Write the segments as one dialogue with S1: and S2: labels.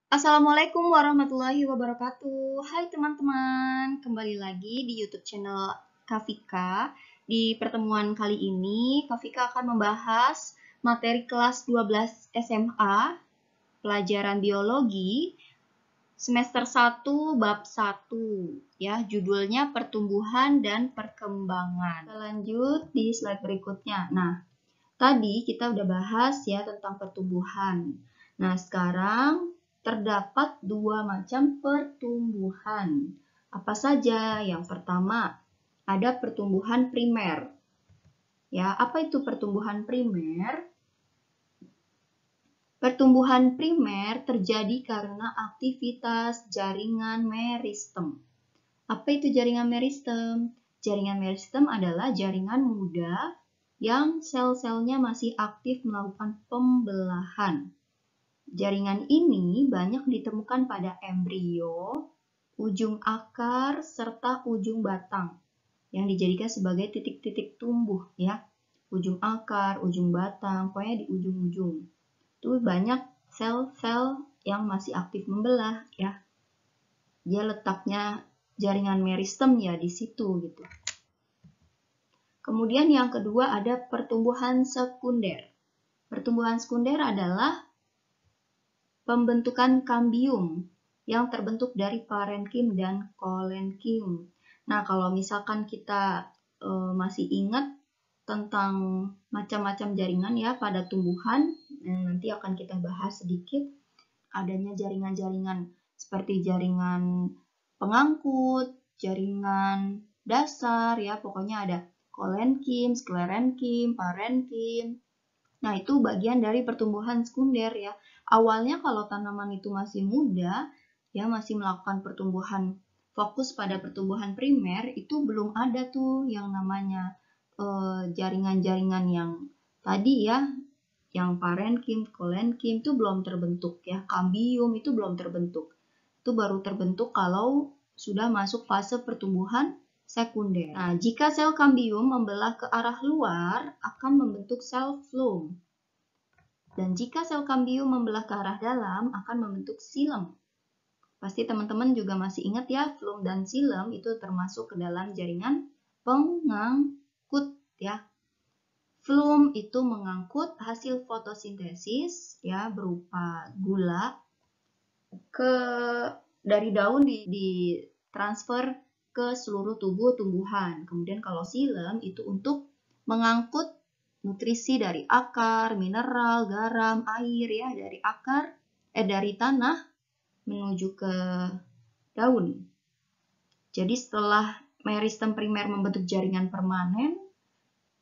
S1: Assalamualaikum warahmatullahi wabarakatuh. Hai teman-teman, kembali lagi di YouTube channel Kafika. Di pertemuan kali ini, Kafika akan membahas materi kelas 12 SMA, pelajaran biologi, semester 1 bab 1, ya, judulnya pertumbuhan dan perkembangan. Kita lanjut di slide berikutnya. Nah, tadi kita udah bahas ya tentang pertumbuhan. Nah, sekarang terdapat dua macam pertumbuhan. Apa saja? Yang pertama, ada pertumbuhan primer. Ya, apa itu pertumbuhan primer? Pertumbuhan primer terjadi karena aktivitas jaringan meristem. Apa itu jaringan meristem? Jaringan meristem adalah jaringan muda yang sel-selnya masih aktif melakukan pembelahan. Jaringan ini banyak ditemukan pada embrio, ujung akar, serta ujung batang yang dijadikan sebagai titik-titik tumbuh ya. Ujung akar, ujung batang, pokoknya di ujung-ujung. Itu banyak sel-sel yang masih aktif membelah ya. Dia letaknya jaringan meristem ya di situ gitu. Kemudian yang kedua ada pertumbuhan sekunder. Pertumbuhan sekunder adalah pembentukan kambium yang terbentuk dari parenkim dan kolenkim. Nah, kalau misalkan kita masih ingat tentang macam-macam jaringan ya pada tumbuhan, nanti akan kita bahas sedikit. Adanya jaringan-jaringan seperti jaringan pengangkut, jaringan dasar ya, pokoknya ada kolenkim, sklerenkim, parenkim. Nah, itu bagian dari pertumbuhan sekunder ya. Awalnya kalau tanaman itu masih muda, ya masih melakukan pertumbuhan fokus pada pertumbuhan primer, itu belum ada tuh yang namanya jaringan-jaringan yang tadi ya, yang parenkim, kolenkim itu belum terbentuk ya, kambium itu belum terbentuk. Itu baru terbentuk kalau sudah masuk fase pertumbuhan sekunder. Nah, jika sel kambium membelah ke arah luar, akan membentuk sel floem. Dan jika sel kambium membelah ke arah dalam, akan membentuk xilem. Pasti teman-teman juga masih ingat ya, floem dan xilem itu termasuk ke dalam jaringan pengangkut ya. Floem itu mengangkut hasil fotosintesis ya berupa gula ke dari daun ditransfer ke seluruh tubuh tumbuhan. Kemudian kalau xilem itu untuk mengangkut nutrisi dari akar, mineral, garam, air ya dari akar dari tanah menuju ke daun. Jadi setelah meristem primer membentuk jaringan permanen,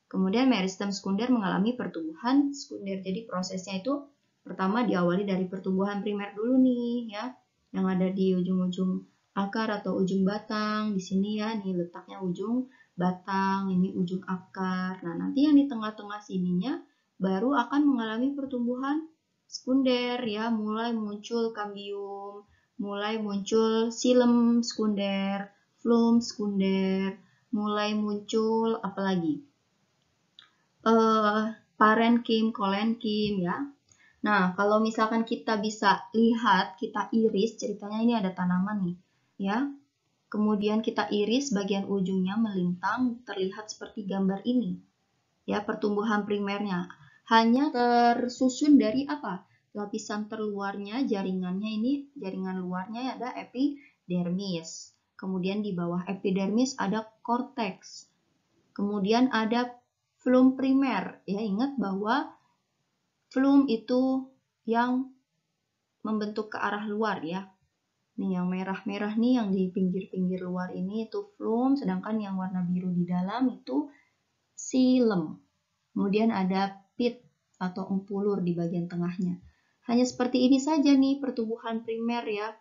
S1: kemudian meristem sekunder mengalami pertumbuhan sekunder. Jadi prosesnya itu pertama diawali dari pertumbuhan primer dulu nih ya, yang ada di ujung-ujung akar atau ujung batang. Di sini ya, nih letaknya ujung batang, ini ujung akar. Nah, nanti yang di tengah-tengah sininya baru akan mengalami pertumbuhan sekunder ya, mulai muncul kambium, mulai muncul xilem sekunder, floem sekunder, mulai muncul apalagi? Parenkim, kolenkim ya. Nah, kalau misalkan kita bisa lihat, kita iris, ceritanya ini ada tanaman nih, ya. Kemudian kita iris bagian ujungnya melintang, terlihat seperti gambar ini. Ya, pertumbuhan primernya hanya tersusun dari apa? Lapisan terluarnya, jaringannya ini, jaringan luarnya ada epidermis. Kemudian di bawah epidermis ada korteks. Kemudian ada floem primer. Ya, ingat bahwa floem itu yang membentuk ke arah luar ya. Nih yang merah-merah nih yang di pinggir-pinggir luar ini itu floem, sedangkan yang warna biru di dalam itu xilem. Kemudian ada pit atau empulur di bagian tengahnya. Hanya seperti ini saja nih pertumbuhan primer ya,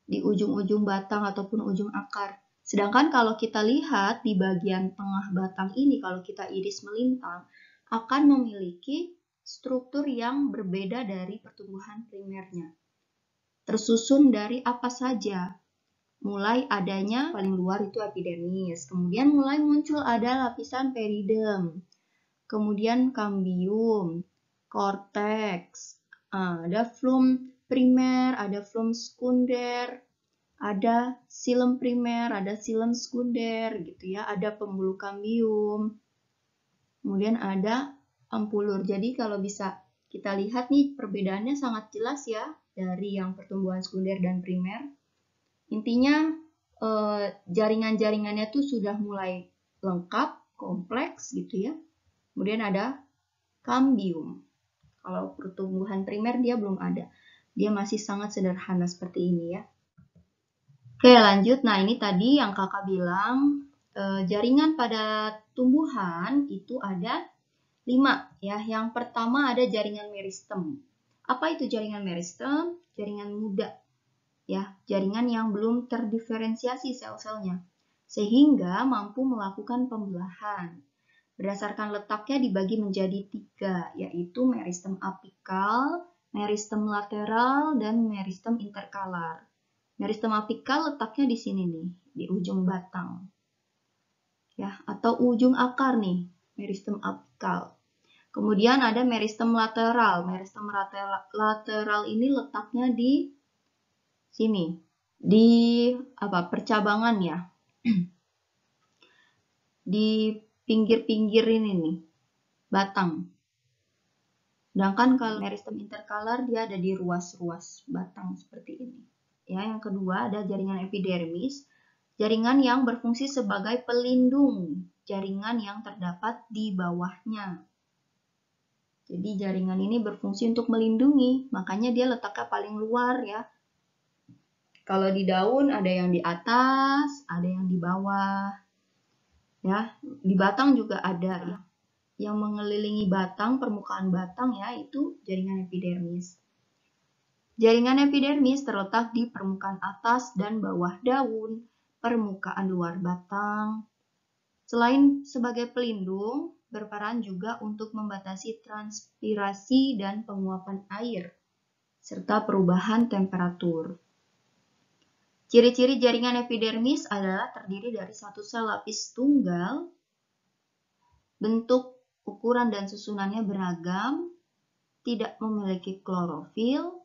S1: di ujung-ujung batang ataupun ujung akar. Sedangkan kalau kita lihat di bagian tengah batang ini, kalau kita iris melintang, akan memiliki struktur yang berbeda dari pertumbuhan primernya. Tersusun dari apa saja? Mulai adanya paling luar itu epidermis, kemudian mulai muncul ada lapisan peridem, kemudian kambium, korteks, ada floem primer, ada flum sekunder, ada silem primer, ada silem sekunder gitu ya, ada pembuluh kambium. Kemudian ada ampulur. Jadi kalau bisa kita lihat nih perbedaannya sangat jelas ya dari yang pertumbuhan sekunder dan primer. Intinya jaringan-jaringannya tuh sudah mulai lengkap, kompleks gitu ya. Kemudian ada kambium. Kalau pertumbuhan primer dia belum ada. Dia masih sangat sederhana seperti ini ya. Oke, lanjut. Nah, ini tadi yang kakak bilang, jaringan pada tumbuhan itu ada 5 ya. Yang pertama ada jaringan meristem. Apa itu jaringan meristem? Jaringan muda ya, jaringan yang belum terdiferensiasi sel-selnya sehingga mampu melakukan pembelahan. Berdasarkan letaknya dibagi menjadi 3, yaitu meristem apikal, meristem lateral, dan meristem interkalar. Meristem apikal letaknya di sini nih, di ujung batang. Ya, atau ujung akar nih, meristem apikal. Kemudian ada meristem lateral. Meristem lateral ini letaknya di sini, di percabangan ya. Di pinggir-pinggir ini nih, batang. Sedangkan kalau meristem interkalar dia ada di ruas-ruas batang seperti ini. Ya, yang kedua ada jaringan epidermis, jaringan yang berfungsi sebagai pelindung jaringan yang terdapat di bawahnya. Jadi jaringan ini berfungsi untuk melindungi, makanya dia letaknya paling luar ya. Kalau di daun ada yang di atas, ada yang di bawah. Ya, di batang juga ada ya. Yang mengelilingi batang, permukaan batang ya, itu jaringan epidermis. Jaringan epidermis terletak di permukaan atas dan bawah daun, permukaan luar batang. Selain sebagai pelindung, berperan juga untuk membatasi transpirasi dan penguapan air, serta perubahan temperatur. Ciri-ciri jaringan epidermis adalah terdiri dari satu sel lapis tunggal, bentuk, ukuran, dan susunannya beragam, tidak memiliki klorofil,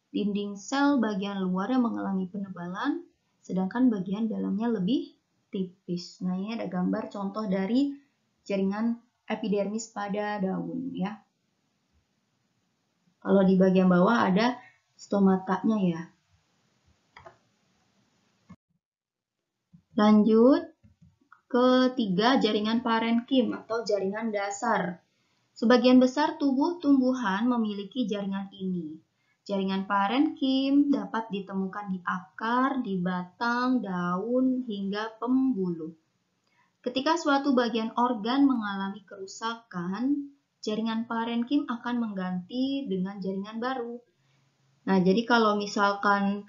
S1: dinding sel bagian luarnya mengalami penebalan, sedangkan bagian dalamnya lebih tipis. Nah, ini ada gambar contoh dari jaringan epidermis pada daun ya. Kalau di bagian bawah ada stomatanya ya. Lanjut, ketiga, jaringan parenkim atau jaringan dasar. Sebagian besar tubuh tumbuhan memiliki jaringan ini. Jaringan parenkim dapat ditemukan di akar, di batang, daun, hingga pembuluh. Ketika suatu bagian organ mengalami kerusakan, jaringan parenkim akan mengganti dengan jaringan baru. Nah, jadi kalau misalkan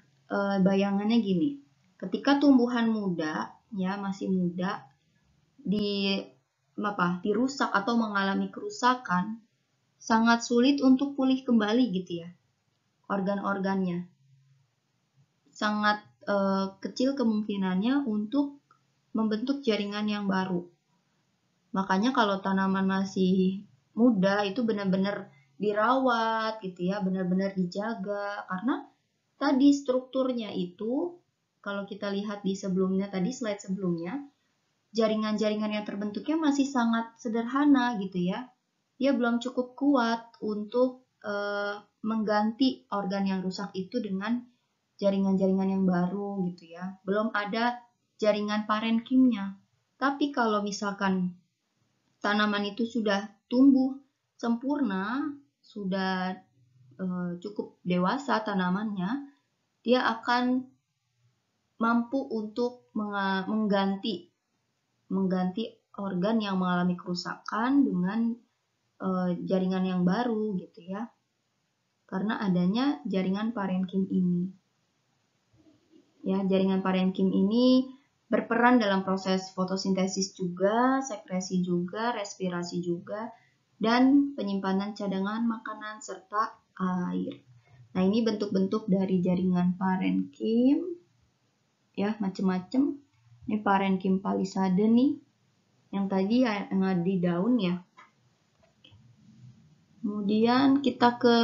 S1: bayangannya gini, ketika tumbuhan muda, ya masih muda, dirusak atau mengalami kerusakan, sangat sulit untuk pulih kembali gitu ya. Organ-organnya sangat kecil kemungkinannya untuk membentuk jaringan yang baru. Makanya kalau tanaman masih muda itu benar-benar dirawat gitu ya, benar-benar dijaga karena tadi strukturnya itu kalau kita lihat di sebelumnya tadi slide sebelumnya, jaringan-jaringan yang terbentuknya masih sangat sederhana gitu ya. Dia belum cukup kuat untuk mengganti organ yang rusak itu dengan jaringan-jaringan yang baru gitu ya. Belum ada jaringan parenkimnya. Tapi kalau misalkan tanaman itu sudah tumbuh sempurna, sudah cukup dewasa tanamannya, dia akan mampu untuk mengganti organ yang mengalami kerusakan dengan jaringan yang baru gitu ya. Karena adanya jaringan parenkim ini. Ya, jaringan parenkim ini berperan dalam proses fotosintesis juga, sekresi juga, respirasi juga, dan penyimpanan cadangan makanan serta air. Nah, ini bentuk-bentuk dari jaringan parenkim. Ya, macam-macam. Ini parenkim palisade nih. Yang tadi yang ada di daun ya. Kemudian kita ke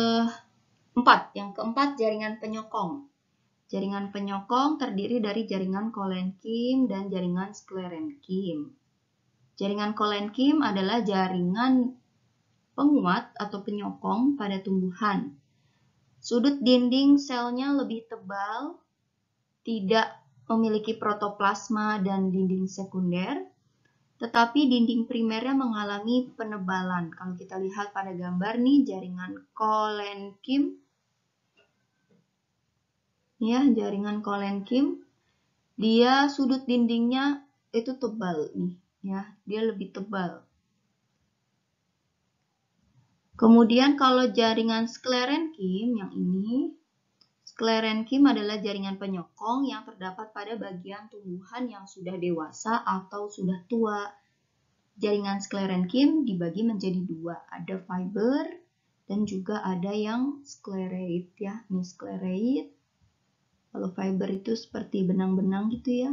S1: Yang keempat, jaringan penyokong. Jaringan penyokong terdiri dari jaringan kolenkim dan jaringan sklerenkim. Jaringan kolenkim adalah jaringan penguat atau penyokong pada tumbuhan. Sudut dinding selnya lebih tebal, tidak memiliki protoplasma dan dinding sekunder, tetapi dinding primernya mengalami penebalan. Kalau kita lihat pada gambar nih, jaringan kolenkim, ya, jaringan kolenkim, dia sudut dindingnya itu tebal nih, ya, dia lebih tebal. Kemudian kalau jaringan sklerenkim yang ini, sklerenkim adalah jaringan penyokong yang terdapat pada bagian tumbuhan yang sudah dewasa atau sudah tua. Jaringan sklerenkim dibagi menjadi dua, ada fiber dan juga ada yang sklerate ya. Ini sklerate. Kalau fiber itu seperti benang-benang gitu ya.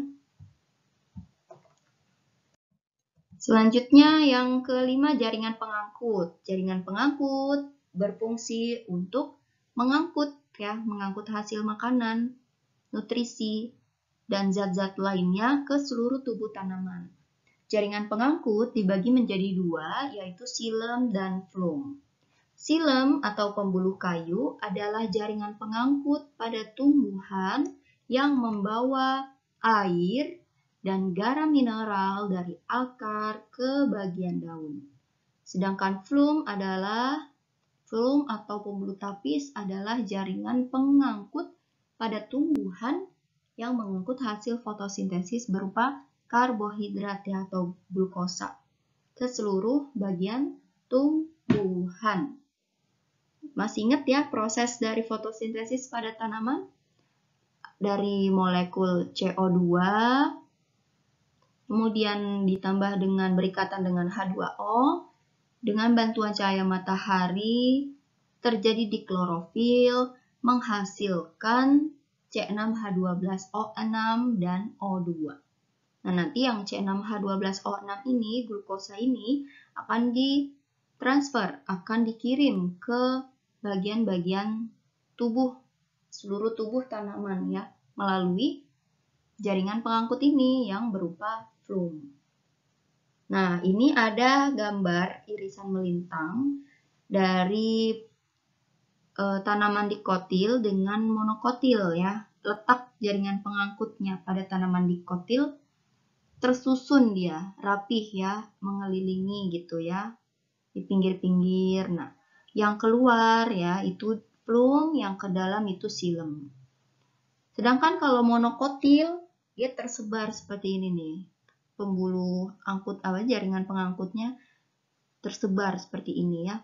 S1: Selanjutnya yang kelima, jaringan pengangkut. Jaringan pengangkut berfungsi untuk mengangkut hasil makanan, nutrisi, dan zat-zat lainnya ke seluruh tubuh tanaman. Jaringan pengangkut dibagi menjadi dua, yaitu xilem dan phloem. Xilem atau pembuluh kayu adalah jaringan pengangkut pada tumbuhan yang membawa air dan garam mineral dari akar ke bagian daun. Sedangkan phloem atau pembuluh tapis adalah jaringan pengangkut pada tumbuhan yang mengangkut hasil fotosintesis berupa karbohidrat atau glukosa ke seluruh bagian tumbuhan. Masih ingat ya proses dari fotosintesis pada tanaman? Dari molekul CO2, kemudian ditambah dengan berikatan dengan H2O, dengan bantuan cahaya matahari, terjadi di klorofil, menghasilkan C6H12O6 dan O2. Nah, nanti yang C6H12O6 ini, glukosa ini, akan ditransfer, akan dikirim ke bagian-bagian tubuh, seluruh tubuh tanaman ya, melalui jaringan pengangkut ini yang berupa phloem. Nah, ini ada gambar irisan melintang dari tanaman dikotil dengan monokotil ya. Letak jaringan pengangkutnya pada tanaman dikotil tersusun dia, rapih ya, mengelilingi gitu ya, di pinggir-pinggir. Nah, yang keluar ya itu phloem, yang ke dalam itu xilem. Sedangkan kalau monokotil, dia tersebar seperti ini nih. Pembuluh angkut jaringan pengangkutnya tersebar seperti ini ya.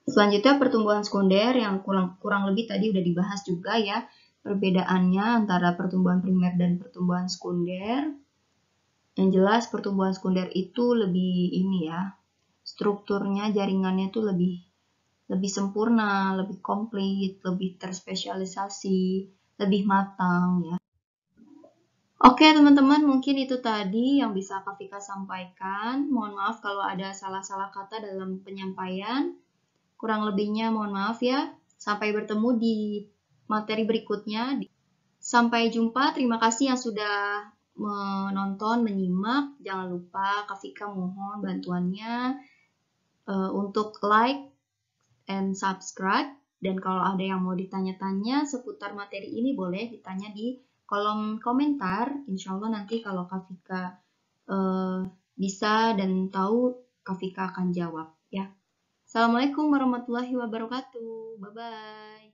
S1: Selanjutnya pertumbuhan sekunder yang kurang lebih tadi udah dibahas juga ya. Perbedaannya antara pertumbuhan primer dan pertumbuhan sekunder. Yang jelas pertumbuhan sekunder itu lebih ini ya. Strukturnya jaringannya itu lebih sempurna, lebih komplit, lebih terspesialisasi, lebih matang ya. Oke teman-teman, mungkin itu tadi yang bisa Kak Vika sampaikan. Mohon maaf kalau ada salah-salah kata dalam penyampaian. Kurang lebihnya mohon maaf ya. Sampai bertemu di materi berikutnya. Sampai jumpa, terima kasih yang sudah menonton, menyimak. Jangan lupa Kak Vika mohon bantuannya untuk like and subscribe. Dan kalau ada yang mau ditanya-tanya seputar materi ini, boleh ditanya di kolom komentar. Insya Allah nanti kalau Kak Vika bisa dan tahu, Kak Vika akan jawab ya. Assalamualaikum warahmatullahi wabarakatuh. Bye-bye.